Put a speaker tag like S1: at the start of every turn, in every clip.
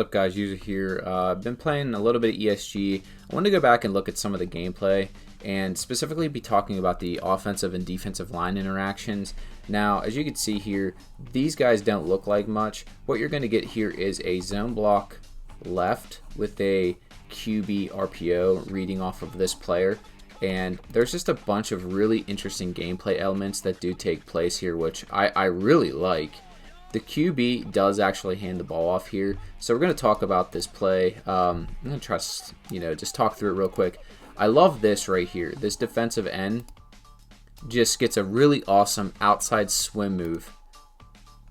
S1: What's up, guys? User here. I've been playing a little bit of ESG. I wanted to go back and look at some of the gameplay and specifically be talking about the offensive and defensive line interactions. Now, as you can see here, these guys don't look like much. What you're going to get here is a zone block left with a QB RPO reading off of this player. And there's just a bunch of really interesting gameplay elements that do take place here, which I really like. The QB does actually hand the ball off here, so we're going to talk about this play. I'm going to try to, just talk through it real quick. I love this right here. This defensive end just gets a really awesome outside swim move.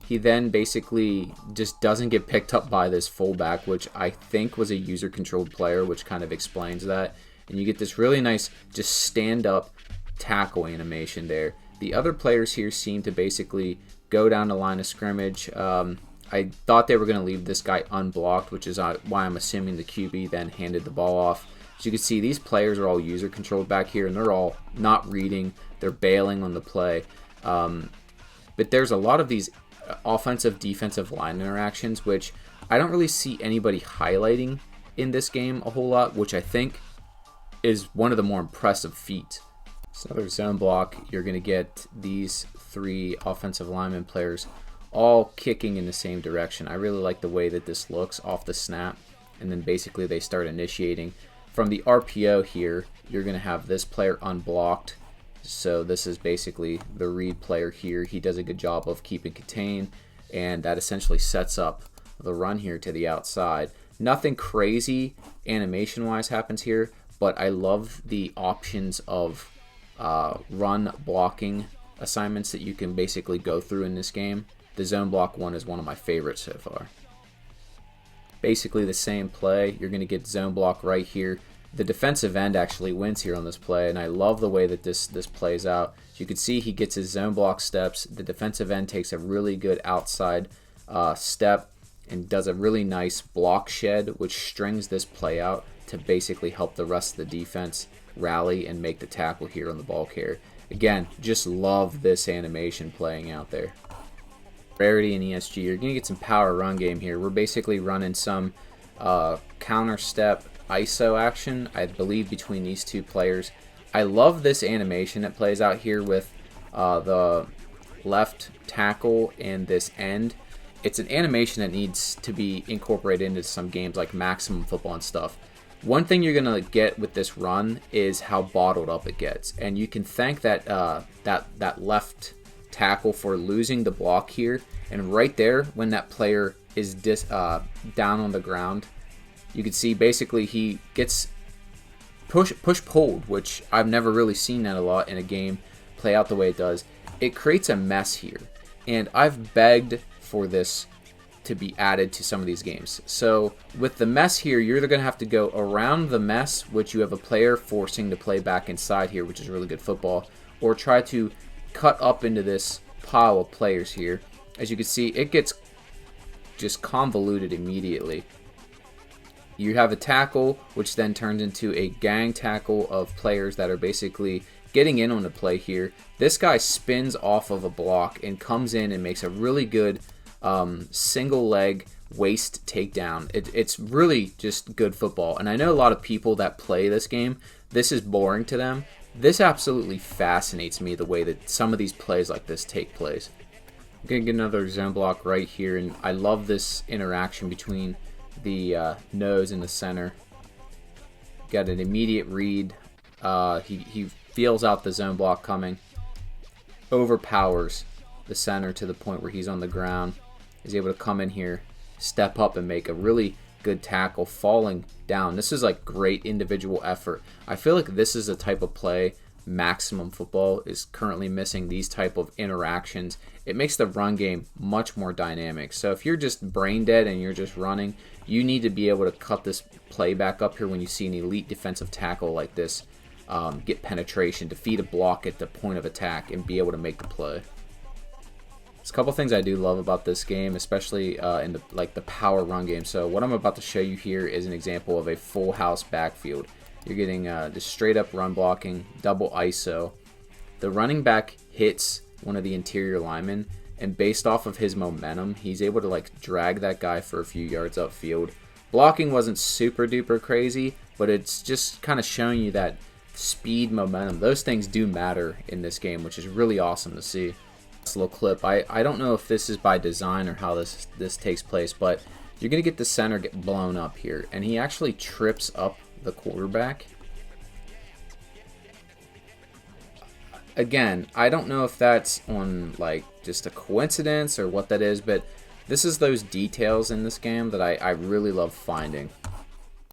S1: He then basically just doesn't get picked up by this fullback, which I think was a user-controlled player, which kind of explains that. And you get this really nice just stand-up tackle animation there. The other players here seem to basically go down the line of scrimmage. I thought they were going to leave this guy unblocked, which is why I'm assuming the QB then handed the ball off. As you can see, these players are all user controlled back here, and they're all not reading. They're bailing on the play. But there's a lot of these offensive defensive line interactions, which I don't really see anybody highlighting in this game a whole lot, which I think is one of the more impressive feats. So another zone block, you're going to get these three offensive lineman players all kicking in the same direction. I really like the way that this looks off the snap, and then basically they start initiating. From the RPO here, you're going to have this player unblocked. So this is basically the read player here. He does a good job of keeping contained, and that essentially sets up the run here to the outside. Nothing crazy animation-wise happens here, but I love the options of run blocking assignments that you can basically go through in this game. The zone block one is one of my favorites so far. Basically the same play. You're going to get zone block right here. The defensive end actually wins here on this play, and I love the way that this plays out. As you can see, he gets his zone block steps. The defensive end takes a really good outside step and does a really nice block shed, which strings this play out to basically help the rest of the defense rally and make the tackle here on the ball carrier. Again, just love this animation playing out there. Rarity in ESG, you're going to get some power run game here. We're basically running some counter step ISO action, I believe, between these two players. I love this animation that plays out here with the left tackle and this end. It's an animation that needs to be incorporated into some games like Maximum Football and stuff. One thing you're going to get with this run is how bottled up it gets. And you can thank that that left tackle for losing the block here. And right there, when that player is down on the ground, you can see basically he gets pulled, which I've never really seen that a lot in a game play out the way it does. It creates a mess here. And I've begged for this to be added to some of these games. So with the mess here, you're either going to have to go around the mess, which you have a player forcing to play back inside here, which is really good football, or try to cut up into this pile of players here. As you can see, it gets just convoluted immediately. You have a tackle, which then turns into a gang tackle of players that are basically getting in on the play here. This guy spins off of a block and comes in and makes a really good single leg waist takedown. It's really just good football. And I know a lot of people that play this game, this is boring to them. This absolutely fascinates me, the way that some of these plays like this take place. I'm going to get another zone block right here, and I love this interaction between the nose and the center. Got an immediate read. He feels out the zone block coming, overpowers the center to the point where he's on the ground. Is able to come in here, step up, and make a really good tackle, falling down. This is like great individual effort. I feel like this is a type of play Maximum Football is currently missing, these type of interactions. It makes the run game much more dynamic. So if you're just brain dead and you're just running, you need to be able to cut this play back up here when you see an elite defensive tackle like this get penetration, defeat a block at the point of attack, and be able to make the play. There's a couple things I do love about this game, especially in the power run game. So what I'm about to show you here is an example of a full house backfield. You're getting just straight up run blocking, double ISO. The running back hits one of the interior linemen, and based off of his momentum, he's able to like drag that guy for a few yards upfield. Blocking wasn't super duper crazy, but it's just kind of showing you that speed, momentum, those things do matter in this game, which is really awesome to see. This little clip, I don't know if this is by design or how this takes place, but you're going to get the center get blown up here, and he actually trips up the quarterback. Again, I don't know if that's on like just a coincidence or what that is, but this is those details in this game that I really love finding.